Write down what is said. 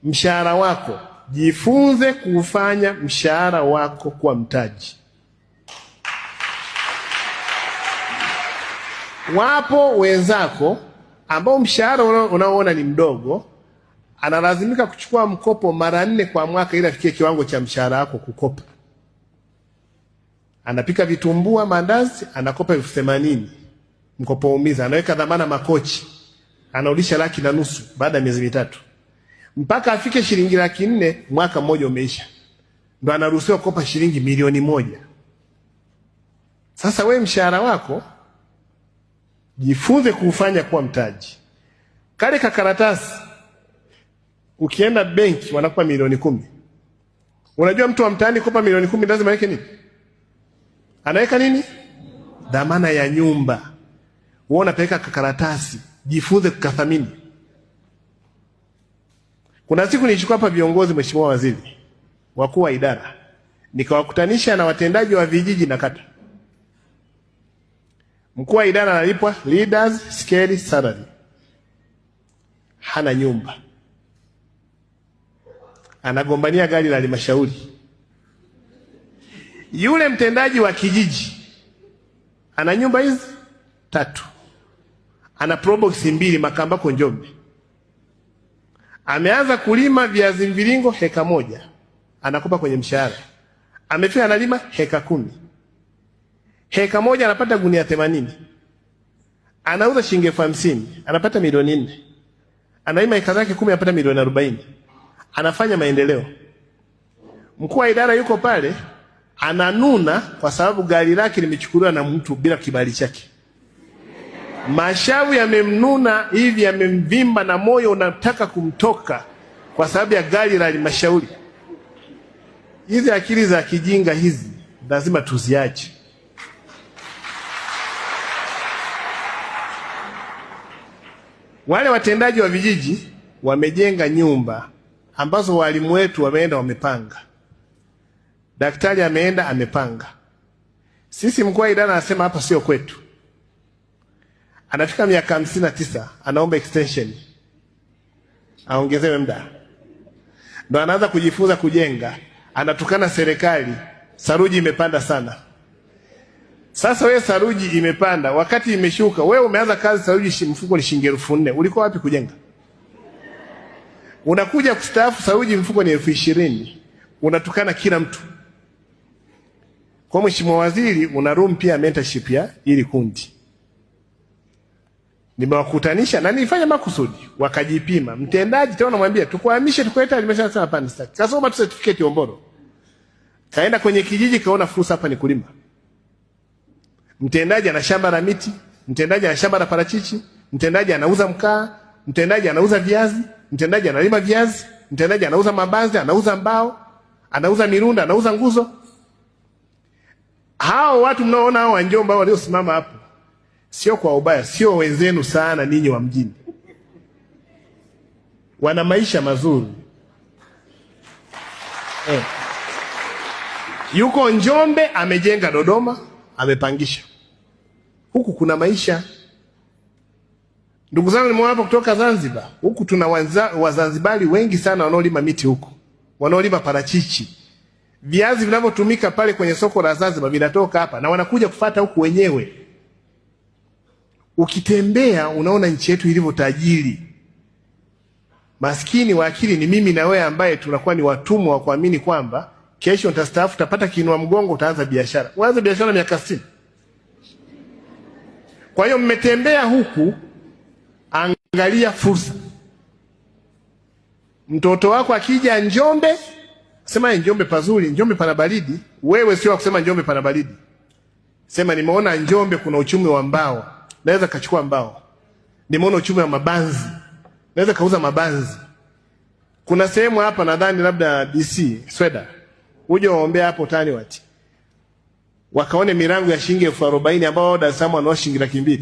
mshahara wako, jifunze kufanya mshahara wako kuwa mtaji. Wapo wenzako ambao mshahara unaoona ni mdogo, analazimika kuchukua mkopo mara 4 kwa mwaka ili afikie kiwango cha mshahara wako kukopa. Anapika vitumbua, mandazi, anakopa 80,000. Mkopo umiza, anaweka dhamana makochi, anarudisha 1,500,000 baada ya miezi 3. Mpaka afike shilingi 400,000, mwaka mmoja umeisha. Ndo anaruhusiwa kukopa shilingi 1,000,000. Sasa we mshahara wako jifunze kufanya kuwa mtaji. Kale kakaratasi ukienda benki wanakupa 10,000,000. Unajua mtu wa mtaani kopa 10,000,000 lazima aweke nini? Anaweka nini? Dhamana ya nyumba. Wewe unapeleka kakaratasi, jifunze kukathamini. Kuna siku nilichukua hapa viongozi, mheshimiwa waziri, wakuu wa idara, nikawakutanisha na watendaji wa vijiji na kata. Mkuu wa idara analipwa leaders scale salary, hana nyumba, anagombania gari la halmashauri. Yule mtendaji wa kijiji ana nyumba hizi 3, ana probox 2 Makambako Njombe, ameanza kulima viazi mviringo heka 1, anakopa kwenye mshahara, amefika analima heka 10. Heka 1 anapata gunia 80, anauza shilingi 50,000, anapata milioni 4. Analima heka zake 10, anapata milioni 40. Anafanya maendeleo. Mkuu wa idara yuko pale ananuna kwa sababu gari lake limechukuliwa na mtu bila kibali chake. Mashavu yamemnuna hivi, yamemvimba na moyo unataka kumtoka kwa sababu ya gari la halmashauri. Hizi akili za kijinga hizi lazima tuziache. Wale watendaji wa vijiji wamejenga nyumba ambazo walimu wetu wameenda wamepanga. Daktari ameenda amepanga. Sisi mkuu wa idara anasema hapa sio kwetu. Anafika miaka 59, anaomba extension, aongezewe muda. Ndo anaanza kujifunza kujenga, anatukana serikali, saruji imepanda sana. Sasa wewe saruji imepanda, wakati imeshuka, wewe umeanza kazi saruji mfuko ni shilingi 4,000. Ulikuwa wapi kujenga? Unakuja kustaafu saruji mfuko ni 20,000. Unatukana kila mtu. Kwa mheshimiwa waziri, una room pia mentorship ya ili kundi. Nimewakutanisha na nilifanya makusudi, wakajipima. Mtendaji tena namwambia tukuhamishe tukuleta, alimesema hapana sitaki. Kasoma tu certificate Omboro. Kaenda kwenye kijiji kaona fursa hapa ni kulima. Mtendaji ana shamba la miti, mtendaji ana shamba la parachichi, mtendaji anauza mkaa, mtendaji anauza viazi, mtendaji analima viazi, mtendaji anauza mabanzi, anauza mbao, anauza mirunda, anauza nguzo. Hao watu mnaoona hao wa Njombe waliosimama hapo, sio kwa ubaya, sio wenzenu sana ninyi wa mjini. Wana maisha mazuri. Yuko Njombe amejenga Dodoma, amepangisha. Huku kuna maisha. Ndugu zangu nimewapo kutoka Zanzibar. Huku tuna Wazanzibari wengi sana wanaolima miti huku. Wanaolima parachichi. Viazi vinavyotumika pale kwenye soko la Zanzibar vinatoka hapa na wanakuja kufuata huku wenyewe. Ukitembea unaona nchi yetu ilivyo tajiri. Maskini wa akili ni mimi na wewe ambaye tunakuwa ni watumwa wa kuamini kwamba kesho utastaafu, utapata kiinua mgongo, utaanza biashara. Uanze biashara miaka 60. Kwa hiyo mmetembea huku, angalia fursa. Mtoto wako akija Njombe, sema Njombe pazuri, Njombe pana baridi. Wewe sio kusema Njombe pana baridi. Sema nimeona Njombe kuna uchumi wa mbao, naweza kachukua mbao. Nimeona uchumi wa mabanzi, naweza kauza mabanzi. Kuna sehemu hapa nadhani labda DC, Sweda. Uje waombea hapo tani wati. Wakaone mirango ya shilingi 40,000 ambao Dar es Salaam wanao shilingi 200,000.